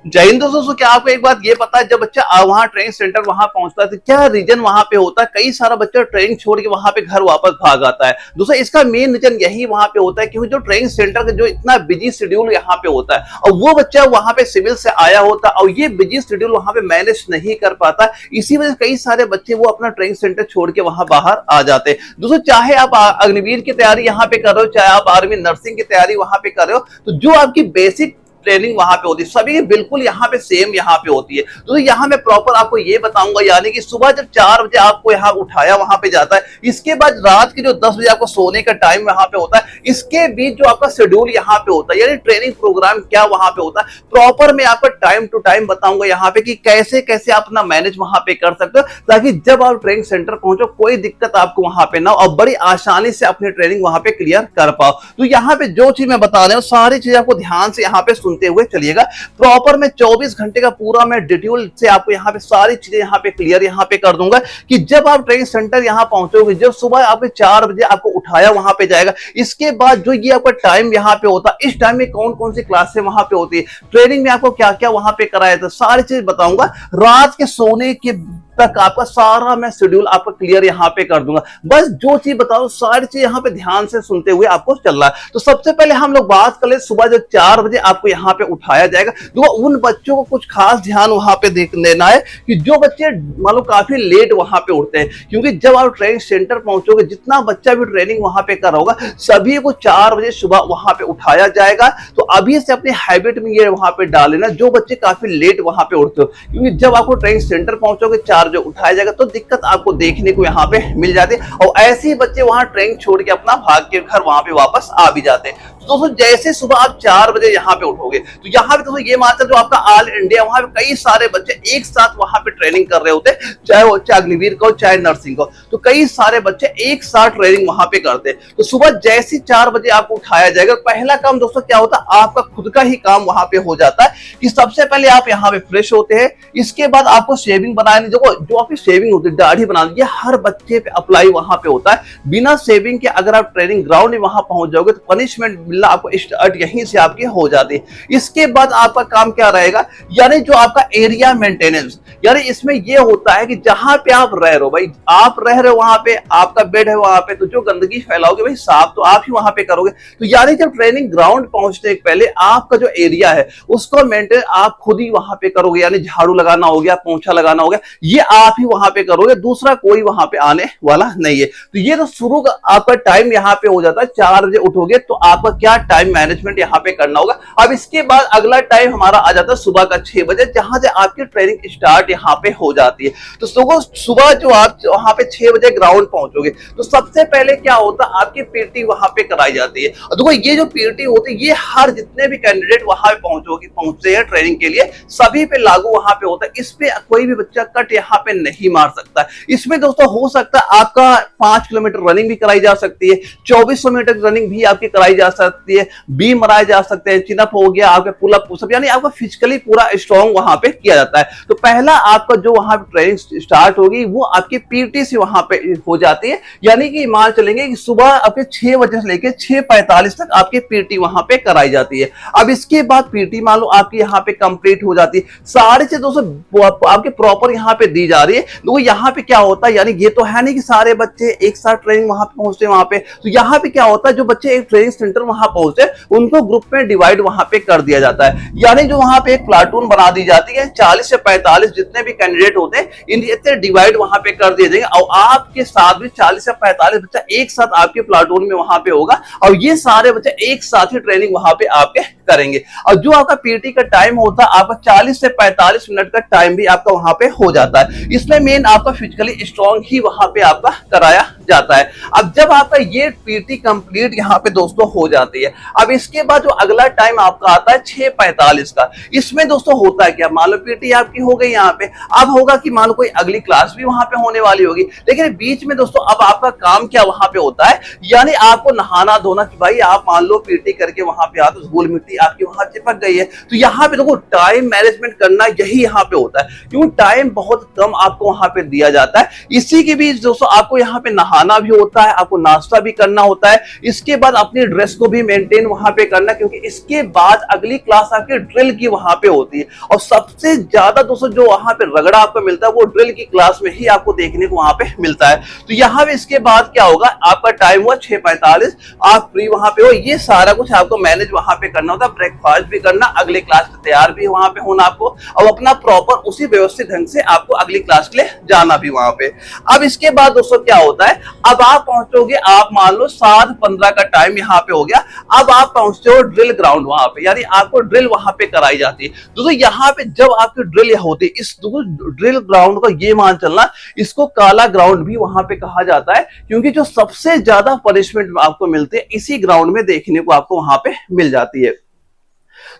जय हिंद दोस्तों। क्या आपको एक बात ये पता है, जब बच्चा वहां ट्रेनिंग सेंटर वहां पहुंचता है तो क्या रीजन वहां पे होता है? कई सारा बच्चा ट्रेनिंग छोड़ के वहां पे घर वापस भाग आता है। दोस्तों इसका मेन रीजन यही वहां पे होता है, क्योंकि जो ट्रेनिंग सेंटर का जो इतना बिजी शेड्यूल यहाँ पे होता है और वो बच्चा वहां पे सिविल से आया होता है और ये बिजी शेड्यूल वहां पे मैनेज नहीं कर पाता, इसी वजह से कई सारे बच्चे वो अपना ट्रेनिंग सेंटर छोड़ के वहां बाहर आ जाते हैं। दोस्तों चाहे आप अग्निवीर की तैयारी यहाँ पे कर रहे हो, चाहे आप आर्मी नर्सिंग की तैयारी वहां पे कर रहे हो, तो जो आपकी बेसिक ट्रेनिंग वहां पे होती है सभी बिल्कुल यहाँ पे सेम यहाँ पे होती है। तो यहाँ मैं प्रॉपर आपको ये बताऊंगा, यानी कि सुबह जब 4 बजे आपको यहाँ उठाया वहां पे जाता है, इसके बाद रात के जो 10 बजे आपको सोने का टाइम वहां पे होता है, इसके बीच जो आपका शेड्यूल यहाँ पे होता है, यानी ट्रेनिंग प्रोग्राम क्या वहां पे होता है, प्रॉपर मैं आपको टाइम टू टाइम बताऊंगा यहाँ पे कि कैसे कैसे आप अपना मैनेज वहां पे कर सकते हो, ताकि जब आप ट्रेनिंग सेंटर पहुंचो कोई दिक्कत आपको वहां पे ना हो और बड़ी आसानी से अपनी ट्रेनिंग वहां पे क्लियर कर पाओ। तो यहाँ पे जो चीज मैं बता रहा हूँ सारी चीज आपको ध्यान से यहाँ पे सुनते हुए चलिएगा। प्रॉपर मैं 24 घंटे का पूरा मैं डिटेल से आपको यहाँ पे सारी चीजें यहाँ पे क्लियर यहाँ पे कर दूंगा कि जब आप ट्रेनिंग सेंटर यहाँ पहुंचोगे, जब सुबह आपके 4 बजे आपको उठाया वहां पे जाएगा, इसके बाद जो ये आपका टाइम यहाँ पे होता है, इस टाइम में कौन कौन सी क्लासें वहां पे होती है, ट्रेनिंग में आपको क्या क्या वहां पे कराया था, सारी चीज बताऊंगा। रात के सोने के तक आपका सारा मैं शेड्यूल आपको क्लियर यहाँ पे कर दूंगा। बस जो चीज बताओ सारी चीज यहाँ पे ध्यान से सुनते हुए आपको चलना है। तो सबसे पहले हम लोग बात कर ले, सुबह जब 4 बजे आपको यहाँ पे उठाया जाएगा तो उन बच्चों को कुछ खास ध्यान वहां पे देना है कि जो बच्चे मान लो काफी लेट वहां पे उठते हैं, क्योंकि जब आप ट्रेनिंग सेंटर पहुंचोगे जितना बच्चा भी ट्रेनिंग वहां पे कर रहा होगा सभी को 4 बजे सुबह वहां पे उठाया जाएगा। तो अभी से अपने हैबिट में ये वहां पे डाल लेना जो बच्चे काफी लेट वहां पे उठते हो, क्योंकि जब आपको ट्रेनिंग सेंटर पहुंचोगे 4 जो उठाया जाएगा तो दिक्कत आपको देखने को यहाँ पे मिल जाती है और ऐसे ही बच्चे वहां ट्रेनिंग छोड़ के अपना भाग के घर वहां पे वापस आ भी जाते हैं। तो दोस्तों जैसे सुबह आप 4 बजे यहाँ पे उठोगे तो यहाँ पे दोस्तों ये मात्र जो आपका ऑल इंडिया वहां पे कई सारे बच्चे एक साथ वहां पे ट्रेनिंग कर रहे होते हैं, चाहे वो अग्निवीर का हो चाहे नर्सिंग का, तो कई सारे बच्चे एक साथ ट्रेनिंग वहां पे करते हैं। तो सुबह जैसे 4 बजे आपको उठाया जाएगा, पहला काम दोस्तों क्या होता है, आपका खुद का ही काम वहां पे हो जाता है कि सबसे पहले आप यहाँ पे फ्रेश होते हैं, इसके बाद आपको शेविंग बनानी, जो आपकी शेविंग होती है दाढ़ी बनानी, ये हर बच्चे पे अप्लाई वहां पे होता है। बिना शेविंग के अगर आप ट्रेनिंग ग्राउंड में वहां पहुंच जाओगे तो पनिशमेंट मिलना आपको स्टार्ट यहीं से आपकी हो जाती है। इसके बाद आपका काम क्या रहेगा, यानी जो आपका एरिया मेंटेनेंस, यानी इसमें ये होता है कि जहां पे आप रह रहे हो, भाई आप रह रहे हो वहां पे, आपका बेड है वहां पे, तो जो गंदगी फैलाओगे भाई साफ तो आप ही वहां पे करोगे। तो यानी जब ट्रेनिंग ग्राउंड पहुंचने के पहले आपका जो एरिया है उसको मेंटेन आप खुद ही वहां पे करोगे, यानी झाड़ू लगाना हो गया, पोंछा लगाना हो गया, ये आप ही वहां पे करोगे, दूसरा कोई वहां पे आने वाला नहीं है। तो ये तो शुरू का आपका टाइम यहाँ पे हो जाता है। 4 बजे उठोगे तो आपका क्या टाइम मैनेजमेंट यहाँ पे करना होगा। अब इसके बाद अगला टाइम हमारा आ जाता है सुबह का 6 बजे, जहां से आपकी ट्रेनिंग स्टार्ट यहाँ पे हो जाती है। तो सुबह जो आप वहां पे 6 बजे ग्राउंड पहुंचोगे तो सबसे पहले क्या होता है, आपकी पीटी वहां पे कराई जाती है। और देखो ये जो पीटी होती है ये हर जितने भी कैंडिडेट वहां पे पहुंचते हैं ट्रेनिंग के लिए सभी पे लागू वहां पे होता है। इस पे कोई भी बच्चा कट यहाँ पे नहीं मार सकता। इसमें दोस्तों हो सकता है आपका 5 किलोमीटर रनिंग भी कराई जा सकती है, 2400 मीटर रनिंग भी आपकी कराई जा सकती है, बीम मराए जा सकते हैं, चिनअप हो गया, आपके पुलअप पुशअप, यानी आपका फिजिकली पूरा स्ट्रॉन्ग वहां पे किया जाता है। तो पहला आपका जो वहां ट्रेनिंग स्टार्ट होगी वो आपकी पीटी से वहां पे हो जाती है, यानी कि मान चलेंगे कि सुबह आपके 6 बजे से लेकर 6:45 तक आपकी पीटी वहां पे कराई जाती है। अब इसके बाद पीटी मान लो आपकी यहाँ पे कंप्लीट हो जाती है, सारी चीज दोस्तों आपके प्रॉपर यहाँ पे दी जा रही है। तो यहाँ पे क्या होता है, यानी ये तो है नहीं कि सारे बच्चे एक साथ ट्रेनिंग वहां पे पहुंचते हैं वहां पे, तो यहाँ पे क्या होता है जो बच्चे एक ट्रेनिंग सेंटर वहां पहुंचते उनको ग्रुप में डिवाइड वहां पे कर दिया जाता है, यानी जो वहां पे एक प्लाटून बना दी जाती है, 40 से 45 जितने भी कैंडिडेट होते हैं इतने डिवाइड वहां पे कर दिए जाएंगे और आपके साथ भी 40 से 45 बच्चा एक साथ आपके प्लाटून में वहां पे होगा और ये सारे बच्चे एक साथ ही ट्रेनिंग वहां पे आपके करेंगे। और जो आपका पीटी का टाइम होता है आपका 40 से 45 मिनट का टाइम भी आपका वहां पे हो जाता है। इसमें मेन आपका फिजिकली स्ट्रॉन्ग ही वहां पे आपका कराया जाता है। अब जब आपका ये पीटी कंप्लीट यहाँ पे दोस्तों हो जाती है, अब इसके बाद जो अगला टाइम आपका आता है 6:45 का, इसमें दोस्तों होता है क्या, मान लो पीटी आपकी हो गई यहाँ पे, अब होगा कि मान लो कोई अगली क्लास भी वहां पे होने वाली होगी, लेकिन बीच में दोस्तों अब आपका काम क्या वहां पे होता है, यानी आपको नहाना धोना, कि भाई आप मान लो पीटी करके वहां पे आते धूल मिट्टी आपकी वहां चिपक गई है, तो यहाँ यहाँ पे देखो टाइम मैनेजमेंट करना यही यहाँ पे होता है, क्योंकि टाइम बहुत कम आपको वहां पे दिया जाता है। इसी के बीच दोस्तों आपको यहाँ पे नहाना भी होता है, आपको नाश्ता भी करना होता है, इसके बाद अपनी ड्रेस को भी मेंटेन वहां पे करना, क्योंकि इसके बाद अगली क्लास आपकी ड्रिल की वहां पे होती है। और सबसे ज्यादा दोस्तों जो वहां पे रगड़ा आपको मिलता है वो ड्रिल की क्लास में ही आपको देखने को वहां पे मिलता है। तो यहाँ पे इसके बाद क्या होगा, आपका टाइम हुआ 6:45, आप फ्री वहां पे हो, ये सारा कुछ आपको मैनेज वहां पे करना होता है, ब्रेकफास्ट भी करना, अगले क्लास में तैयार भी वहां पे होना आपको, और अपना प्रॉपर उसी व्यवस्थित ढंग से आपको अगली क्लास के लिए जाना भी वहां पे। अब इसके बाद दोस्तों क्या होता है, अब आप पहुंचोगे, आप मान लो 7:15 का टाइम यहाँ पे हो गया, अब आप पहुंचते हो ड्रिल ग्राउंड वहां पे, यानी आपको ड्रिल वहां पे कराई जाती है। दोस्तों यहाँ पे जब आपकी ड्रिल होती है, इस ड्रिल ग्राउंड का ये मान चलना, इसको काला ग्राउंड भी वहां पे कहा जाता है, क्योंकि जो सबसे ज्यादा पनिशमेंट आपको मिलते हैं इसी ग्राउंड में देखने को आपको वहां पे मिल जाती है।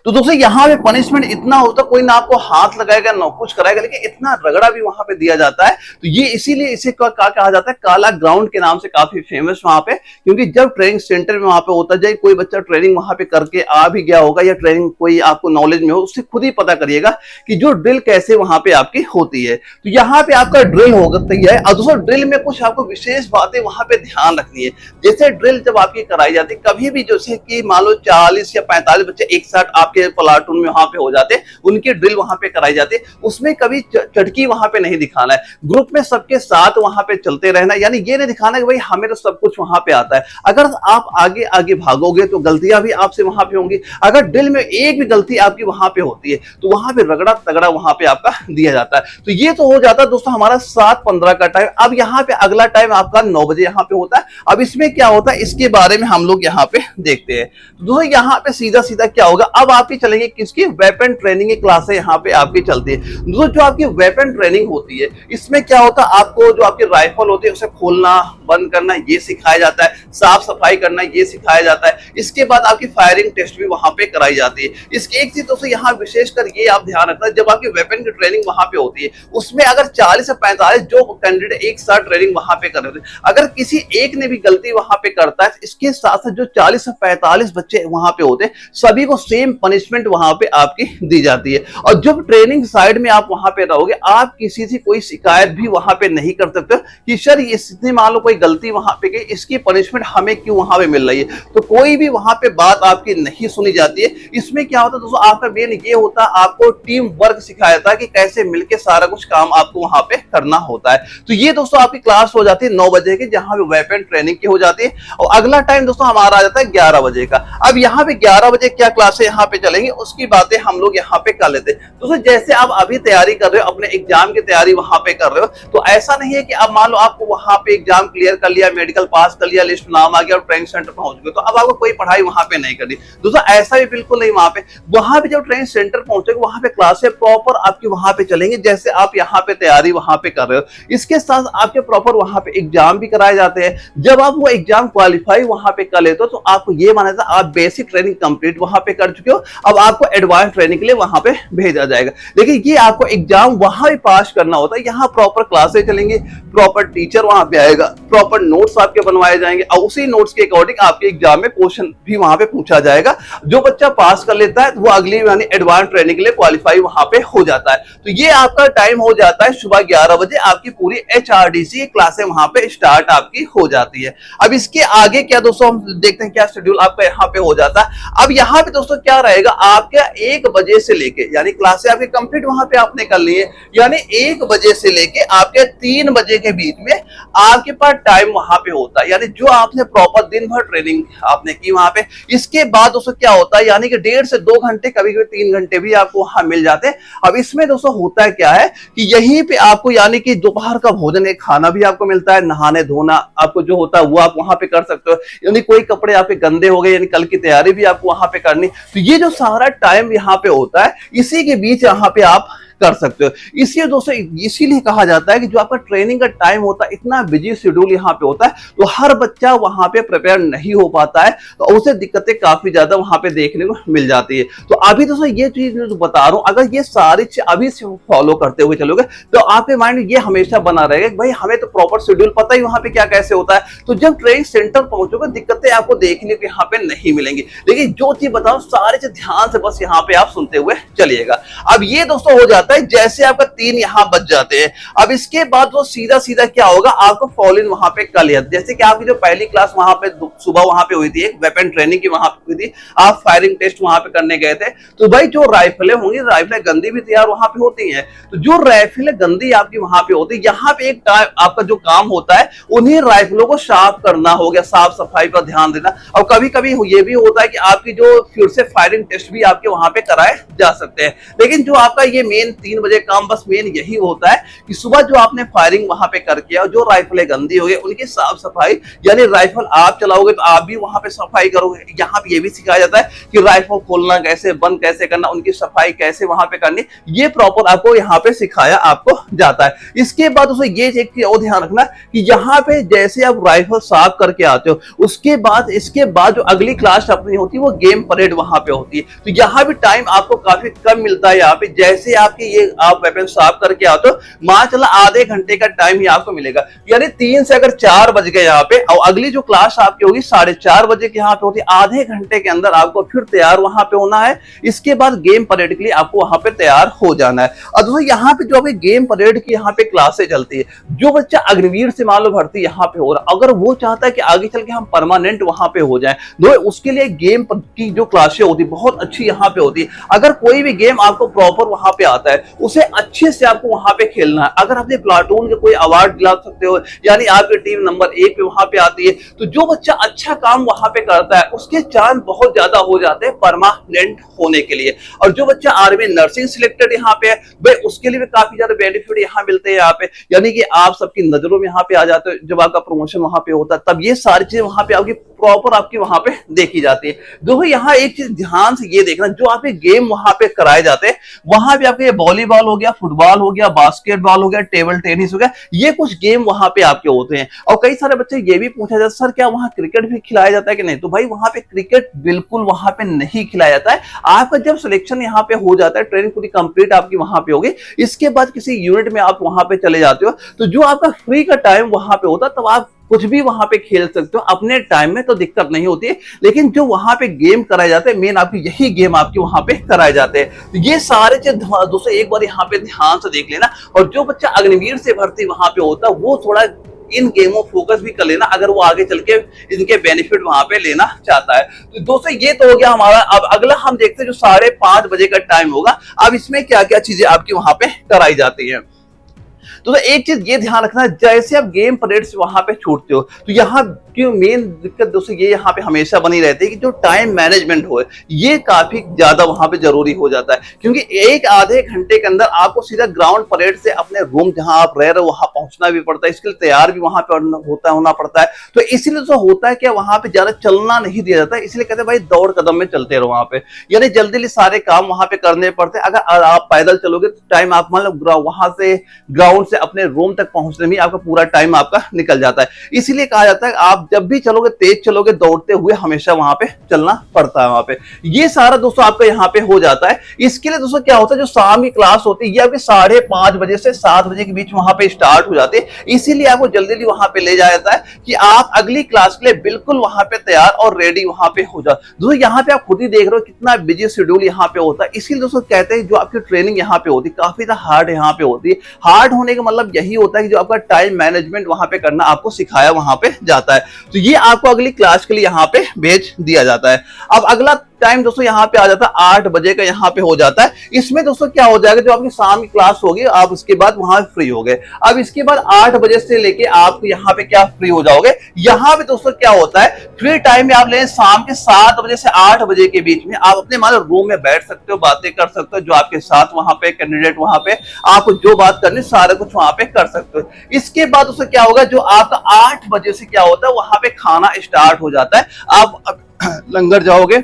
तो दोस्तों यहाँ पे पनिशमेंट इतना होता है, कोई ना आपको हाथ लगाएगा ना कुछ कराएगा, लेकिन इतना रगड़ा भी वहां पे दिया जाता है। तो ये इसीलिए इसे कहा जाता है काला ग्राउंड के नाम से काफी फेमस वहां पे, क्योंकि जब ट्रेनिंग सेंटर में वहां पे होता जाए, कोई बच्चा ट्रेनिंग वहां पे करके आ भी गया होगा या ट्रेनिंग कोई आपको नॉलेज में हो, उससे खुद ही पता करिएगा कि जो ड्रिल कैसे वहां पे आपकी होती है। तो यहाँ पे आपका ड्रिल होती है। और दोस्तों ड्रिल में कुछ आपको विशेष बातें वहां पे ध्यान रखनी है। जैसे ड्रिल जब आपकी कराई जाती है, कभी भी जैसे कि मान लो 40 या 45 बच्चे एक साथ आपके प्लाटून में वहां पे हो जाते, उनकी ड्रिल वहां पे कराई जाती, उसमें कभी चटकी वहां पे नहीं दिखाना है, ग्रुप में सबके साथ वहां पे चलते रहना, यानी ये नहीं दिखाना कि भाई हमें तो सब कुछ वहां पे आता है। अगर आप आगे आगे भागोगे तो गलतियां भी आपसे वहां पे होंगी, अगर ड्रिल में एक भी गलती आपकी वहां पे होती है तो वहां पे रगड़ा तगड़ा वहां पे आपका दिया जाता है। तो ये तो हो जाता है दोस्तों हमारा 7:15 का टाइम। अब यहाँ पे अगला टाइम आपका 9 बजे यहाँ पे होता है। अब इसमें क्या होता है इसके बारे में हम लोग यहाँ पे देखते हैं। दोस्तों यहाँ पे सीधा सीधा क्या होगा, अब आपकी चलेंगे किसकी, वेपन ट्रेनिंग की क्लासें यहाँ पे आपकी चलती है। दोस्तों जो आपकी वेपन ट्रेनिंग होती है, इसमें क्या होता है, आपको जो आपकी राइफल होती है उसे खोलना बंद करना ये सिखाया जाता है, साफ सफाई करना ये सिखाया जाता है। इसके बाद आपकी फायरिंग टेस्ट भी वहां पे कराई जाती है। इसकी एक चीज दोस्तों यहाँ विशेषकर ये आप ध्यान रखना, जब आपकी वेपन की ट्रेनिंग वहां पे होती है, उसमें अगर 40 से 45 जो कैंडिडेट एक साथ ट्रेनिंग वहां पे कर रहे थे, अगर किसी एक ने भी गलती वहां पे करता है, इसके साथ साथ जो 40 से 45 बच्चे वहां पे होते हैं, सभी को सेम पनिशमेंट वहां पे आपकी दी जाती है। और जब ट्रेनिंग साइड में आप वहां पे रहोगे, आप किसी से कोई शिकायत भी वहां पे नहीं कर सकते कि सर इसने मान लो कोई गलती वहां पे की, इसकी पनिशमेंट हमें क्यों वहां पे मिल रही है, तो कोई भी वहां पे बात आपकी नहीं सुनी जाती है। इसमें क्या होता है दोस्तों, आपका मेन ये होता है, आपको टीम वर्क सिखाया जाता है कि कैसे मिलकर सारा कुछ काम आपको वहां पे करना होता है। तो ये दोस्तों आपकी क्लास हो जाती है 9 बजे की, जहां पे वेपन ट्रेनिंग की हो जाती है। और अगला टाइम दोस्तों हमारा आ जाता है 11 बजे का। अब यहाँ पे 11 बजे क्या क्लासें यहाँ पे चलेंगी उसकी बातें हम लोग यहाँ पे कर लेते हैं। दोस्तों जैसे आप अभी तैयारी कर रहे हो, अपने एग्जाम की तैयारी वहां पे कर रहे हो, तो ऐसा नहीं है कि अब मान लो आपको वहां पे एग्जाम क्लियर कर लिया, मेडिकल पास कर लिया, लिस्ट नाम आ गया और ट्रेनिंग सेंटर पहुंच गए, तो अब आपको कोई पढ़ाई वहां पे नहीं करनी। दोस्तों ऐसा भी बिल्कुल नहीं। वहां पे जब ट्रेनिंग सेंटर पहुंचेगे, वहां पे क्लासें प्रॉपर आपकी वहां पे चलेंगे, जैसे आप यहाँ पे तैयारी वहां पे कर रहे हो। इसके साथ आपके प्रॉपर वहां पे एग्जाम भी कराए जाते हैं। जब आप वो एग्जाम क्वालिफाई वहां पे कर लेते हो, तो आपको ये माना जाता है आप बेसिक ट्रेनिंग कंप्लीट वहां पे कर चुके हो, अब आपको एडवांस ट्रेनिंग के लिए वहां पे भेजा जाएगा। लेकिन ये आपको एग्जाम वहां भी पास करना होता है। यहाँ प्रॉपर क्लासेस चलेंगी, प्रॉपर टीचर वहां पे आएगा, प्रॉपर नोट्स आपके बनवाए जाएंगे, और उसी नोट्स के अकॉर्डिंग आपके एग्जाम में क्वेश्चन भी वहां पे पूछा जाएगा। जो बच्चा पास कर लेता है वो अगली यानी एडवांस ट्रेनिंग के लिए क्वालिफाई वहां पे हो जाता है। तो ये आपका टाइम हो जाता है सुबह 11 बजे, आपकी पूरी HRDC क्लासें वहां पे स्टार्ट आपकी हो जाती है। अब इसके आगे क्या दोस्तों हम देखते हैं क्या शेड्यूल आपका यहाँ पे हो जाता है। अब यहाँ पे दोस्तों क्या रहेगा, आपका 1 बजे से लेके यानी क्लासें आपकी कंप्लीट वहां पे आपने कर ली है, यानी 1 बजे से लेके आपके 3 बजे के बीच में आपके पास टाइम वहां पे होता है, यानी जो आपने प्रॉपर दिन भर ट्रेनिंग आपने की वहां पे। इसके बाद दोस्तों क्या होता है, यानी कि 1.5 से 2 घंटे, कभी कभी 3 घंटे भी आपको वहां मिल जाते हैं। अब इसमें दोस्तों होता है क्या है कि यहीं पे आपको यानी कि दोपहर का भोजन, एक खाना भी आपको मिलता है, नहाने धोना आपको जो होता है वो आप वहां पे कर सकते हो, यानी कोई कपड़े आपके गंदे हो गए यानी कल की तैयारी भी आपको वहां पे करनी। तो ये जो सारा टाइम यहाँ पे होता है, इसी के बीच यहाँ पे आप कर सकते हो। इसलिए दोस्तों इसीलिए कहा जाता है कि जो आपका ट्रेनिंग का टाइम होता है, इतना बिजी शेड्यूल यहाँ पे होता है, तो हर बच्चा वहां पे प्रिपेयर नहीं हो पाता है, तो उसे दिक्कतें काफी ज्यादा वहां पे देखने को मिल जाती है। तो अभी दोस्तों ये चीज जो बता रहा हूं, अगर ये सारी चीज अभी से फॉलो करते हुए चलोगे तो आपके माइंड में ये हमेशा बना रहेगा कि भाई हमें तो प्रॉपर शेड्यूल पता ही वहां पे क्या कैसे होता है। तो जब ट्रेनिंग सेंटर पहुंचोगे दिक्कतें आपको देखने को यहाँ पे नहीं मिलेंगी। लेकिन जो चीज बताओ सारी चीज ध्यान से बस यहाँ पे आप सुनते हुए चलिएगा। अब ये दोस्तों हो जाता है जैसे आपका 3 यहाँ बच जाते हैं। अब इसके बाद वो सीधा सीधा क्या होगा, आपको फॉलो इन वहां पे कर लिया। जैसे कि आपकी जो पहली क्लास वहां पे सुबह वहां पे हुई थी, एक वेपन ट्रेनिंग की वहां पे हुई थी, आप फायरिंग टेस्ट वहां पे करने गए थे, तो भाई जो राइफलें होंगी, राइफलें गंदी भी तैयार वहां पे होती हैं, तो जो राइफलें गंदी आपकी वहां पे होती है, यहाँ पे एक आपका जो काम होता है उन्हीं राइफलों को साफ करना हो गया, साफ सफाई पर ध्यान देना। और कभी कभी ये भी होता है कि आपकी जो फिर से फायरिंग टेस्ट भी आपके वहां पे कराए जा सकते हैं। लेकिन जो आपका ये मेन 3 बजे काम बस मेन यही होता है कि सुबह जो आपने फायरिंग वहां पे करके और जो राइफलें गंदी हो गई उनकी साफ सफाई, यानी राइफल आप चलाओगे तो आप भी वहां पे सफाई करोगे। यहाँ पे ये भी सिखाया जाता है कि राइफल खोलना कैसे, बंद कैसे करना, उनकी सफाई कैसे वहां पे करनी, ये प्रॉपर आपको यहाँ पे सिखाया आपको जाता है। इसके बाद उसमें ये एक चीज और ध्यान रखना कि यहाँ पे जैसे आप राइफल साफ करके आते हो, उसके बाद इसके बाद जो अगली क्लास अपनी होती है वो गेम परेड वहां पे होती है। तो यहाँ भी टाइम आपको काफी कम मिलता है। यहाँ पे जैसे आपकी ये आप वेपन साफ करके आते हो, मान चला आधे घंटे का टाइम ही आपको मिलेगा, यानी 3 से अगर 4 बज गए यहाँ पे, और अगली जो क्लास आपकी होगी 4:30 बजे की यहाँ पे होती है, आधे घंटे के अंदर आपको फिर तैयार वहां पे होना है। इसके बाद गेम परेड के लिए आपको वहां पे तैयार हो जाना है। और दोस्तों यहाँ पे जो अभी गेम परेड की यहाँ पे क्लासेस चलती है, जो बच्चा अग्निवीर से मान लो भर्ती यहाँ पे हो रहा, अगर वो चाहता है कि आगे चल के हम परमानेंट वहां पे हो जाए, तो उसके लिए गेम की जो क्लासें होती है बहुत अच्छी यहाँ पे होती है। अगर कोई भी गेम आपको प्रॉपर वहां पे आता है, उसे अच्छे से आपको वहां पे खेलना है। अगर अपने प्लाटून के कोई अवार्ड दिला सकते हो, यानी आपकी टीम नंबर 1 पे वहां पे आती है, तो जो बच्चा अच्छा काम वहां पे करता है उसके चांस बहुत ज्यादा हो जाते हैं परमानेंट होने के लिए। और जो बच्चा आर्मी नर्सिंग सिलेक्टेड यहाँ पे है, भाई उसके लिए भी काफी ज्यादा बेनिफिट यहाँ मिलते हैं यहाँ पे, यानी कि आप सबकी नजरों में यहाँ पे आ जाते हो। जब आपका प्रमोशन वहां पे होता है तब ये सारी चीजें वहां पे आपकी प्रॉपर आपकी वहां पे देखी जाती है। देखो यहाँ एक चीज ध्यान से ये देखना, जो आपके गेम वहां पे कराए जाते हैं, वहां भी आपके वॉलीबॉल हो गया, फुटबॉल हो गया, बास्केटबॉल हो गया, टेबल टेनिस हो गया, ये कुछ गेम वहां पे आपके होते हैं। और कई सारे बच्चे ये भी पूछा जाता है सर क्या वहां क्रिकेट भी खिलाया जाता है कि नहीं, तो भाई वहां पे क्रिकेट बिल्कुल वहां पे नहीं खिलाया जाता है। आपका जब सिलेक्शन यहाँ पे हो जाता है, ट्रेनिंग पूरी कंप्लीट आपकी वहां पे होगी, इसके बाद किसी यूनिट में आप वहां पे चले जाते हो, तो जो आपका फ्री का टाइम वहां पे होता है तब आप कुछ भी वहां पे खेल सकते हो अपने टाइम में, तो दिक्कत नहीं होती है। लेकिन जो वहां पे गेम कराए जाते हैं, मेन आपकी यही गेम आपके वहां पे कराए जाते हैं। तो ये सारे चीज दोस्तों एक बार यहाँ पे ध्यान से देख लेना। और जो बच्चा अग्निवीर से भर्ती वहां पे होता है, वो थोड़ा इन गेमों फोकस भी कर लेना अगर वो आगे चल के इनके बेनिफिट वहां पे लेना चाहता है। तो दोस्तों ये तो हो गया हमारा। अब अगला हम देखते हैं जो 5:30 बजे का टाइम होगा, अब इसमें क्या क्या चीजें आपकी वहां पे कराई जाती है। तो एक चीज ये ध्यान रखना, जैसे आप गेम परेड से वहां पे छूटते हो, तो यहाँ की मेन दिक्कत दोस्तों ये यहाँ पे हमेशा बनी रहती है कि जो टाइम मैनेजमेंट हो, ये काफी ज्यादा वहां पे जरूरी हो जाता है। क्योंकि एक आधे घंटे के अंदर आपको सीधा ग्राउंड परेड से अपने रूम जहां आप रह रहे हो वहां पहुंचना भी पड़ता है, इसके लिए तैयार भी वहां पे होना पड़ता है। तो इसीलिए तो होता है कि वहां पे ज्यादा चलना नहीं दिया जाता है, इसलिए कहते हैं भाई दौड़ कदम में चलते रहो वहां पे, यानी जल्दी सारे काम वहां पे करने पड़ते हैं। अगर आप पैदल चलोगे तो टाइम आप मतलब वहां से ग्राउंड से अपने रूम तक पहुंचने में आपका पूरा टाइम आपका निकल जाता है। इसीलिए कहा जाता है आप जब भी चलोगे तेज चलोगे, दौड़ते हुए हमेशा वहां पे चलना पड़ता है वहां पे। ये सारा दोस्तों आपका यहाँ पे हो जाता है। इसके लिए दोस्तों क्या होता है, जो शाम की क्लास होती है ये आपके 5:30 बजे से 7 बजे के बीच वहां पे स्टार्ट हो जाती है। इसीलिए आपको जल्दी वहां पे ले जाया जाता है कि आप अगली क्लास के लिए बिल्कुल वहां पे तैयार और रेडी वहां पे हो जाओ। दोस्तों यहाँ पे आप खुद ही देख रहे हो कितना बिजी शेड्यूल यहाँ पे होता है। इसीलिए दोस्तों कहते हैं जो आपकी ट्रेनिंग यहाँ पे होती है काफी ज्यादा हार्ड यहाँ पे होती है। हार्ड होने का मतलब यही होता है कि जो आपका टाइम मैनेजमेंट वहां पे करना आपको सिखाया वहां पे जाता है। तो ये आपको अगली क्लास के लिए यहाँ पे भेज दिया जाता है। अब अगला टाइम दोस्तों यहाँ पे आ जाता है 8 बजे का यहाँ पे हो जाता है। इसमें दोस्तों क्या हो जाएगा, जो आपकी शाम की क्लास होगी आप उसके बाद वहां फ्री हो गए। अब इसके बाद 8 बजे से लेके आप यहाँ पे क्या फ्री हो जाओगे। यहाँ पे दोस्तों क्या होता है, फ्री टाइम में आप लें शाम के 7 बजे से 8 बजे के बीच में आप अपने मान लो रूम में बैठ सकते हो, बातें कर सकते हो, जो आपके साथ वहां पे कैंडिडेट वहां पे आपको जो बात करनी सारा कुछ वहां पे कर सकते हो। इसके बाद दोस्तों क्या होगा, जो आपका 8 बजे से क्या होता है वहां पे खाना स्टार्ट हो जाता है। आप लंगर जाओगे,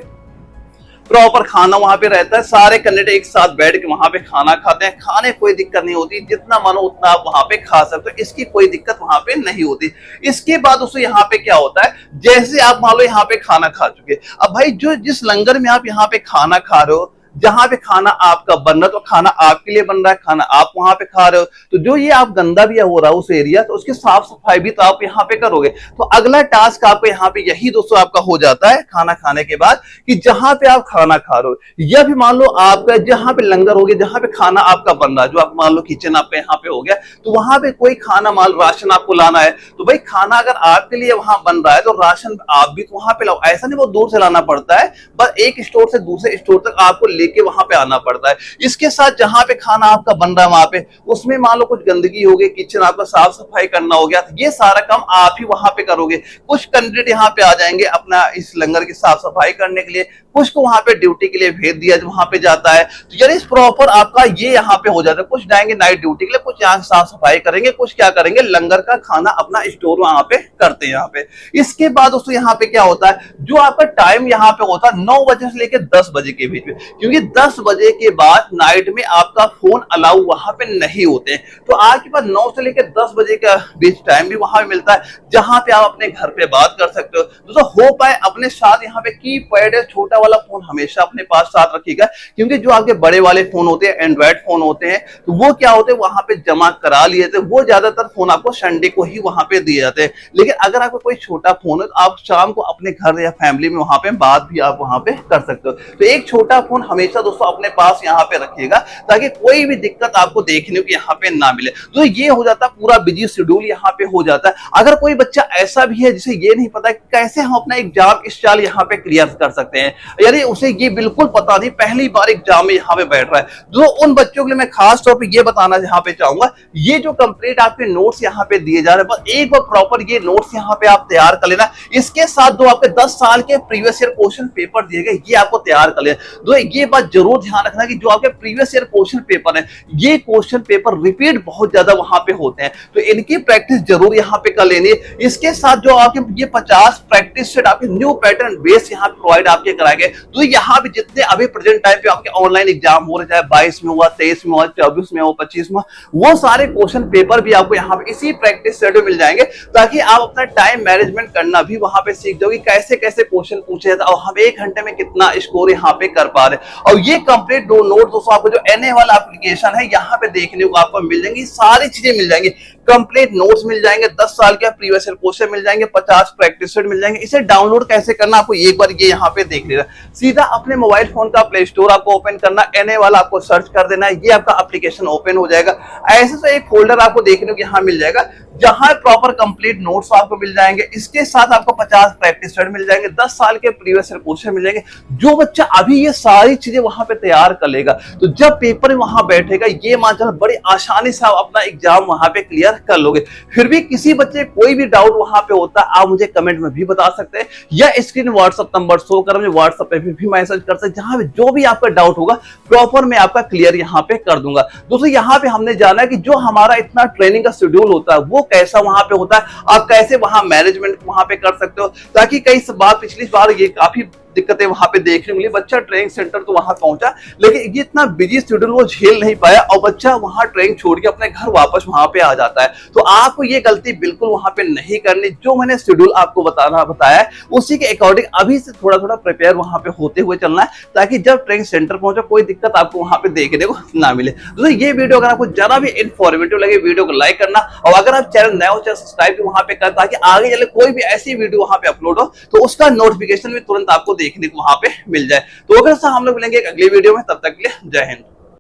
प्रॉपर खाना वहां पे रहता है, सारे कैंडिडेट एक साथ बैठ के वहां पे खाना खाते हैं, खाने कोई दिक्कत नहीं होती, जितना मानो उतना आप वहां पे खा सकते हो, इसकी कोई दिक्कत वहां पे नहीं होती। इसके बाद दोस्तों यहाँ पे क्या होता है, जैसे आप मान लो यहाँ पे खाना खा चुके, अब भाई जो जिस लंगर में आप यहाँ पे खाना खा रहे हो, जहां पे खाना आपका बन रहा है, तो खाना आपके लिए बन रहा है, खाना आप वहां पे खा रहे हो, तो जो ये आप गंदा भी हो रहा है उस एरिया, तो उसकी साफ सफाई भी तो आप यहाँ पे करोगे। तो अगला टास्क आपको यहाँ पे यही दोस्तों आपका हो जाता है खाना खाने के बाद, कि जहां पे आप खाना खा रहे हो या फिर मान लो आपका जहां पे लंगर हो गया, जहां पे खाना आपका बन रहा है, जो आप मान लो किचन आपका यहाँ पे हो गया, तो वहां पे कोई खाना माल राशन आपको लाना है, तो भाई खाना अगर आपके लिए वहां बन रहा है तो राशन आप भी वहां पे लाओ, ऐसा नहीं बहुत दूर से लाना पड़ता है, बस एक स्टोर से दूसरे स्टोर तक आपको लेके वहां पे आना पड़ता है। इसके साथ जहां पे खाना आपका बन रहा है वहां पे, उसमें मान लो कुछ गंदगी हो गई, किचन आपका साफ सफाई करना हो गया, तो ये सारा काम आप ही वहां पे करोगे। कुछ कैंडिडेट यहाँ पे आ जाएंगे अपना इस लंगर की साफ सफाई करने के लिए, कुछ को वहां पे ड्यूटी के लिए भेज दिया वहां पे जाता है, तो यानी प्रॉपर आपका ये यहाँ पे हो जाता है। कुछ जाएंगे नाइट ड्यूटी के लिए, कुछ यहाँ साफ सफाई करेंगे, कुछ क्या करेंगे लंगर का खाना अपना स्टोर वहां पे करते हैं यहाँ पे। इसके बाद दोस्तों यहाँ पे क्या होता है, जो आपका टाइम यहाँ पे होता है 9 बजे से लेकर 10 बजे के बीच में, क्योंकि 10 बजे के बाद नाइट में आपका फोन अलाउ वहां पे नहीं होते हैं, तो आपके पास 9 से लेकर 10 बजे का बीच टाइम भी वहां पे मिलता है, जहां पे आप अपने घर पे बात कर सकते हो। दोस्तों हो पाए अपने साथ यहाँ पे कीपैड छोटा वाला फोन हमेशा अपने पास साथ रखिएगा, क्योंकि जो आपके बड़े वाले फोन होते हैं, एंड्रॉइड फोन होते हैं, तो वो क्या होते हैं वहां पे जमा करा लिए थे, वो ज्यादातर फोन आपको संडे को ही वहां पे दिए जाते हैं। लेकिन अगर आपको कोई छोटा फोन है, तो आप शाम को अपने घर या फैमिली में वहां पे बात भी आप वहां पे कर सकते हो। तो एक छोटा फोन हमेशा दोस्तों अपने पास यहाँ पे रखिएगा, ताकि कोई भी दिक्कत आपको देखने को यहाँ पे ना मिले। तो ये हो जाता है पूरा बिजी शेड्यूल यहाँ पे हो जाता है। अगर कोई बच्चा ऐसा भी है जिसे ये नहीं पता कि कैसे हम अपना एग्जाम इस साल यहाँ पे क्लियर कर सकते हैं, यानी उसे ये बिल्कुल पता नहीं, पहली बार एग्जाम में यहाँ पे बैठ रहा है, तो उन बच्चों के लिए मैं खास तौर पे ये बताना यहाँ पे चाहूंगा, ये जो कंप्लीट आपके नोट्स यहाँ पे दिए जा रहे हैं, बस एक बार प्रॉपर ये नोट्स यहाँ पे आप तैयार कर लेना। इसके साथ जो आपके 10 साल के प्रीवियस ईयर क्वेश्चन पेपर दिए गए, ये आपको तैयार कर लेना। तो ये बात जरूर ध्यान रखना कि जो आपके प्रीवियस ईयर क्वेश्चन पेपर है, ये क्वेश्चन पेपर रिपीट बहुत ज्यादा वहां पे होते हैं, तो इनकी प्रैक्टिस जरूर यहाँ पे कर लेनी है। इसके साथ जो आपके ये 50 प्रैक्टिस सेट आपके न्यू पैटर्न बेस यहाँ प्रोवाइड आपके कराए गए, तो यहाँ पे जितने अभी प्रेजेंट टाइम पे आपके ऑनलाइन एग्जाम हो रहे, चाहे 22 में हुआ, 23 में हुआ, 24 में हुआ, 25 में, वो सारे क्वेश्चन पेपर भी आपको यहाँ पे इसी प्रैक्टिस सेट में मिल जाएंगे, ताकि आप अपना टाइम मैनेजमेंट करना भी वहां पे सीख जाओगे, कैसे कैसे क्वेश्चन पूछे जाते हैं और हम 1 घंटे में कितना स्कोर यहाँ पे कर पा रहे हैं। और ये कंप्लीट दो नोट दोस्तों आपको जो NA वाला एप्लीकेशन है यहाँ पे देखने को आपको मिल जाएंगी, सारी चीजें मिल जाएंगी, कंप्लीट नोट्स मिल जाएंगे, 10 साल के प्रीवियस ईयर क्वेश्चन मिल जाएंगे, 50 प्रैक्टिस सेट मिल जाएंगे। इसे डाउनलोड कैसे करना आपको एक बार ये यहाँ पे देख लेना, सीधा अपने मोबाइल फोन का प्ले स्टोर आपको ओपन करना, NA वाला आपको सर्च कर देना है, ये आपका एप्लीकेशन ओपन हो जाएगा। ऐसे तो एक फोल्डर आपको देखने को यहाँ मिल जाएगा, जहां प्रॉपर कंप्लीट नोट्स आपको मिल जाएंगे, इसके साथ आपको 50 प्रैक्टिस सेट मिल जाएंगे, 10 साल के प्रीवियस ईयर क्वेश्चन मिल जाएंगे। जो बच्चा अभी ये सारी चीजें वहां पे तैयार कर लेगा, तो जब पेपर में वहां बैठेगा, ये मान चलो बड़ी आसानी से आप अपना एग्जाम वहां पे क्लियर कर लोगे। फिर भी किसी बच्चे कोई भी डाउट वहां पे होता है, आप मुझे कमेंट में भी बता सकते हैं, या स्क्रीन व्हाट्सएप नंबर शो कर मुझे व्हाट्सएप पे भी मैसेज कर सकते हैं, जहां पे जो भी आपका डाउट होगा प्रॉपर मैं आपका क्लियर यहाँ पे कर दूंगा। दोस्तों यहाँ पे हमने जाना कि जो हमारा इतना ट्रेनिंग का शेड्यूल होता है वो कैसा वहां पे होता है, आप कैसे वहां मैनेजमेंट वहां पे कर सकते हो, ताकि कई बार पिछली बार ये काफी दिक्कतें वहां पे देखने मिली, बच्चा ट्रेनिंग सेंटर तो वहां पहुंचा, लेकिन ये इतना बिजी शेड्यूल वो झेल नहीं पाया और बच्चा वहां ट्रेनिंग छोड़ के अपने घर वापस वहां पे आ जाता है। तो आपको ये गलती बिल्कुल वहां पे नहीं करनी, जो मैंने शेड्यूल आपको बताया है उसी के अकॉर्डिंग अभी से थोड़ा थोड़ा प्रिपेयर वहां पे होते हुए चलना है, ताकि जब ट्रेनिंग सेंटर पहुंचे कोई दिक्कत आपको वहां पे देखने को ना मिले। तो ये वीडियो अगर आपको जरा भी इन्फॉर्मेटिव लगे, वीडियो को लाइक करना, और अगर आप चैनल नए हो चैनल सब्सक्राइब भी वहां पे कर, ताकि आगे चले कोई भी ऐसी वीडियो वहां पे अपलोड हो तो उसका नोटिफिकेशन भी तुरंत आपको देखने को वहां पे मिल जाए। तो अगर हम लोग मिलेंगे एक अगली वीडियो में, तब तक के लिए जय हिंद।